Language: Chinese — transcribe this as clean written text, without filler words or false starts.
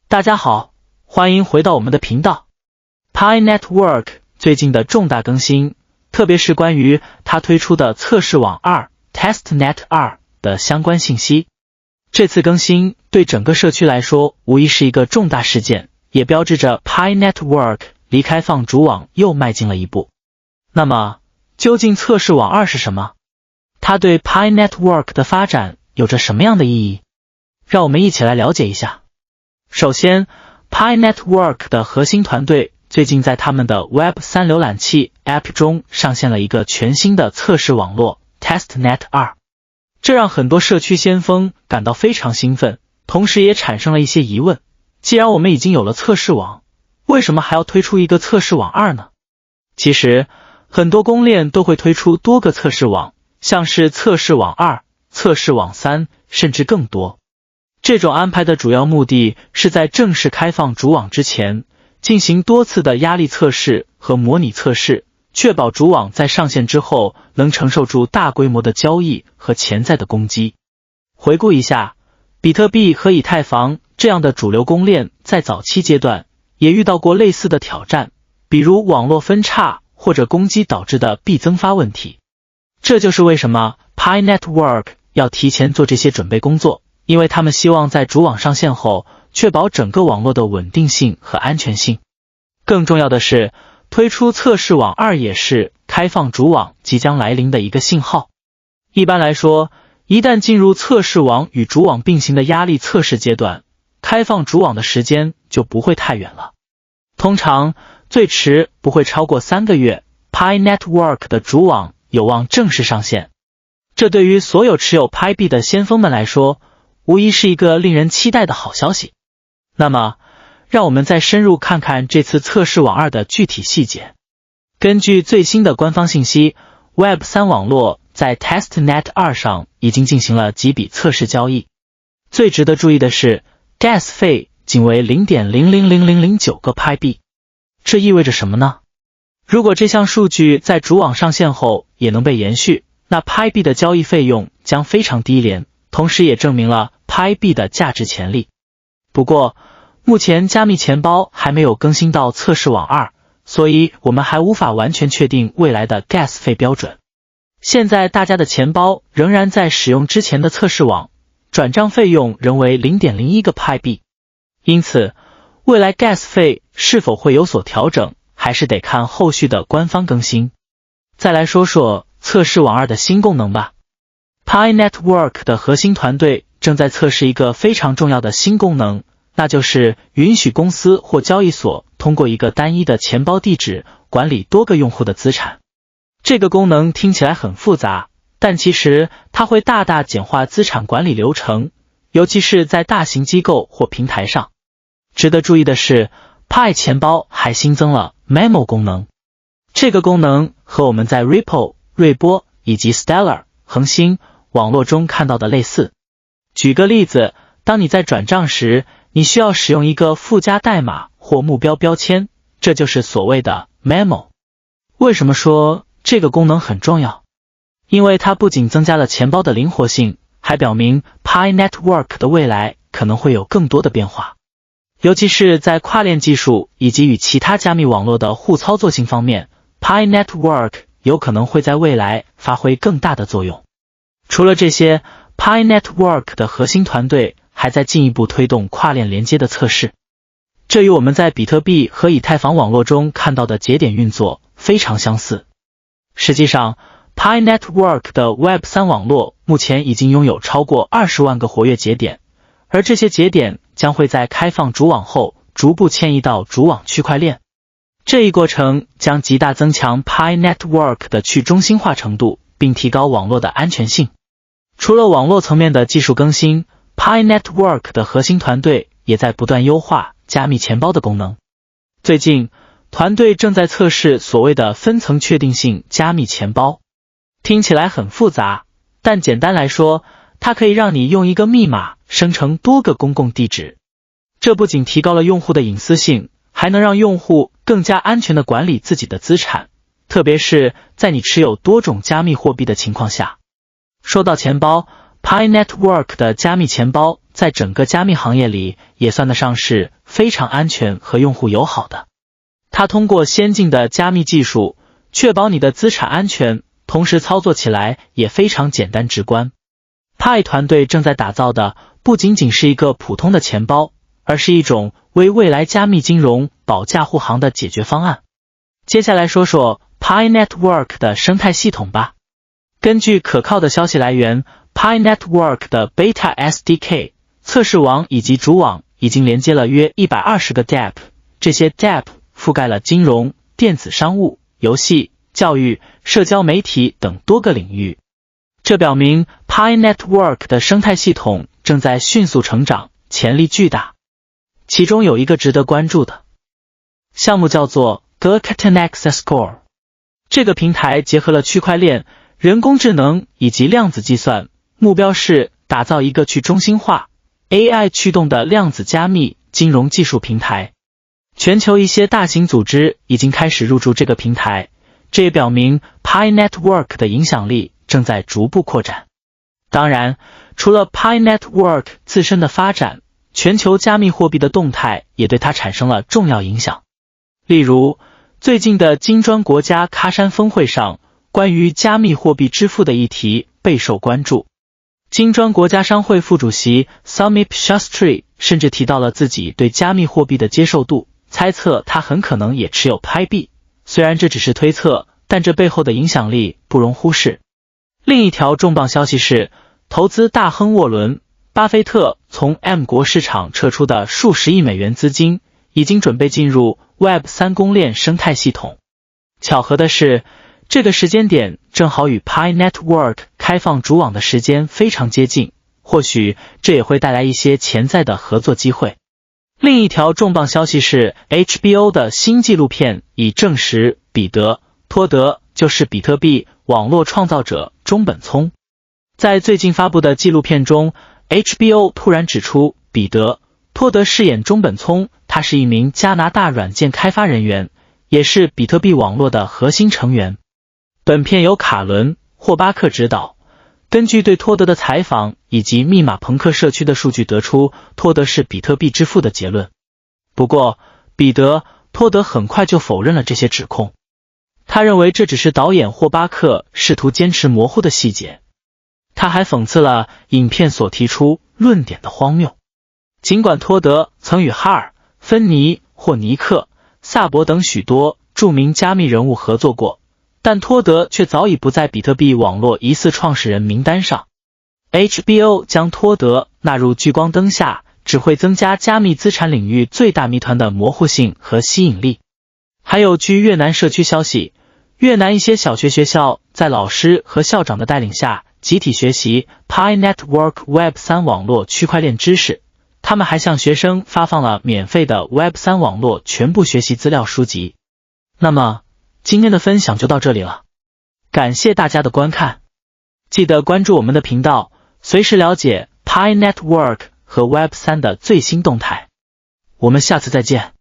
大家好，欢迎回到我们的频道。Pi Network 最近的重大更新，特别是关于它推出的测试网2 Testnet 2的相关信息。这次更新对整个社区来说无疑是一个重大事件，也标志着 Pi Network 离开放主网又迈进了一步。那么，究竟测试网2是什么？它对 Pi Network 的发展有着什么样的意义？让我们一起来了解一下。首先 ，Pi Network 的核心团队最近在他们的 Web3 浏览器 App 中上线了一个全新的测试网络 Testnet 2，这让很多社区先锋感到非常兴奋，同时也产生了一些疑问。既然我们已经有了测试网，为什么还要推出一个测试网2呢？其实，很多公链都会推出多个测试网，像是测试网2、测试网3，甚至更多。这种安排的主要目的是在正式开放主网之前，进行多次的压力测试和模拟测试，确保主网在上线之后能承受住大规模的交易和潜在的攻击。回顾一下，比特币和以太坊这样的主流公链在早期阶段也遇到过类似的挑战，比如网络分叉或者攻击导致的币增发问题。这就是为什么 Pi Network 要提前做这些准备工作，因为他们希望在主网上线后确保整个网络的稳定性和安全性。更重要的是，推出测试网2也是开放主网即将来临的一个信号。一般来说，一旦进入测试网与主网并行的压力测试阶段，开放主网的时间就不会太远了。通常最迟不会超过3个月 ，Pi Network 的主网有望正式上线。这对于所有持有 Pi 币的先锋们来说，无疑是一个令人期待的好消息。那么，让我们再深入看看这次测试网2的具体细节。根据最新的官方信息， Web3 网络在 Testnet 2上已经进行了几笔测试交易。最值得注意的是， Gas 费仅为 0.000009 个 Pi 币。这意味着什么呢？如果这项数据在主网上线后也能被延续，那 Pi 币的交易费用将非常低廉，同时也证明了 Pi 币的价值潜力。不过，目前加密钱包还没有更新到测试网2，所以我们还无法完全确定未来的 Gas 费标准。现在大家的钱包仍然在使用之前的测试网，转账费用仍为 0.01 个 Pi 币。因此，未来 Gas 费是否会有所调整，还是得看后续的官方更新。再来说说测试网2的新功能吧。Pi Network 的核心团队正在测试一个非常重要的新功能，那就是允许公司或交易所通过一个单一的钱包地址管理多个用户的资产。这个功能听起来很复杂，但其实它会大大简化资产管理流程，尤其是在大型机构或平台上。值得注意的是， Pi 钱包还新增了 Memo 功能。这个功能和我们在 Ripple、瑞波以及 Stellar、恒星网络中看到的类似。举个例子，当你在转账时，你需要使用一个附加代码或目标标签，这就是所谓的 Memo。 为什么说这个功能很重要？因为它不仅增加了钱包的灵活性，还表明 Pi Network 的未来可能会有更多的变化。尤其是在跨链技术以及与其他加密网络的互操作性方面， Pi Network 有可能会在未来发挥更大的作用。除了这些， Pi Network 的核心团队还在进一步推动跨链连接的测试。这与我们在比特币和以太坊网络中看到的节点运作非常相似。实际上， Pi Network 的 Web3 网络目前已经拥有超过20万个活跃节点，而这些节点将会在开放主网后逐步迁移到主网区块链。这一过程将极大增强 Pi Network 的去中心化程度，并提高网络的安全性。除了网络层面的技术更新， Pi Network 的核心团队也在不断优化加密钱包的功能。最近，团队正在测试所谓的分层确定性加密钱包。听起来很复杂，但简单来说，它可以让你用一个密码生成多个公共地址。这不仅提高了用户的隐私性，还能让用户更加安全地管理自己的资产，特别是在你持有多种加密货币的情况下。说到钱包， Pi Network 的加密钱包在整个加密行业里也算得上是非常安全和用户友好的。它通过先进的加密技术，确保你的资产安全，同时操作起来也非常简单直观。Pi 团队正在打造的不仅仅是一个普通的钱包，而是一种为未来加密金融保驾护航的解决方案。接下来说说 Pi Network 的生态系统吧。根据可靠的消息来源， Pi Network 的 Beta SDK 测试网以及主网已经连接了约120个 dApp， 这些 dApp 覆盖了金融、电子商务、游戏、教育、社交媒体等多个领域。这表明 Pi Network 的生态系统正在迅速成长，潜力巨大。其中有一个值得关注的项目叫做 Glucatan Access Core， 这个平台结合了区块链、人工智能以及量子计算，目标是打造一个去中心化、AI 驱动的量子加密金融技术平台。全球一些大型组织已经开始入驻这个平台，这也表明 Pi Network 的影响力正在逐步扩展。当然，除了 Pi Network 自身的发展，全球加密货币的动态也对它产生了重要影响。例如，最近的金砖国家喀山峰会上，关于加密货币支付的议题备受关注。金砖国家商会副主席 Samip Shastri 甚至提到了自己对加密货币的接受度，猜测他很可能也持有 Pi 币。虽然这只是推测，但这背后的影响力不容忽视。另一条重磅消息是，投资大亨沃伦·巴菲特从 M 国市场撤出的数十亿美元资金，已经准备进入 Web3 公链生态系统。巧合的是，这个时间点正好与 Pi Network 开放主网的时间非常接近，或许这也会带来一些潜在的合作机会。另一条重磅消息是 HBO 的新纪录片已证实彼得·托德就是比特币网络创造者中本聪。在最近发布的纪录片中， HBO 突然指出彼得·托德饰演中本聪，他是一名加拿大软件开发人员，也是比特币网络的核心成员。本片由卡伦·霍巴克执导，根据对托德的采访以及密码朋克社区的数据得出托德是比特币之父的结论。不过，彼得·托德很快就否认了这些指控。他认为这只是导演霍巴克试图坚持模糊的细节。他还讽刺了影片所提出论点的荒谬。尽管托德曾与哈尔·芬尼、霍尼克、萨博等许多著名加密人物合作过，但托德却早已不在比特币网络疑似创始人名单上。HBO 将托德纳入聚光灯下，只会增加加密资产领域最大谜团的模糊性和吸引力。还有据越南社区消息，越南一些小学学校在老师和校长的带领下集体学习 Pi Network Web3 网络区块链知识，他们还向学生发放了免费的 Web3 网络全部学习资料书籍。那么今天的分享就到这里了，感谢大家的观看，记得关注我们的频道，随时了解 Pi Network 和 Web3 的最新动态。我们下次再见。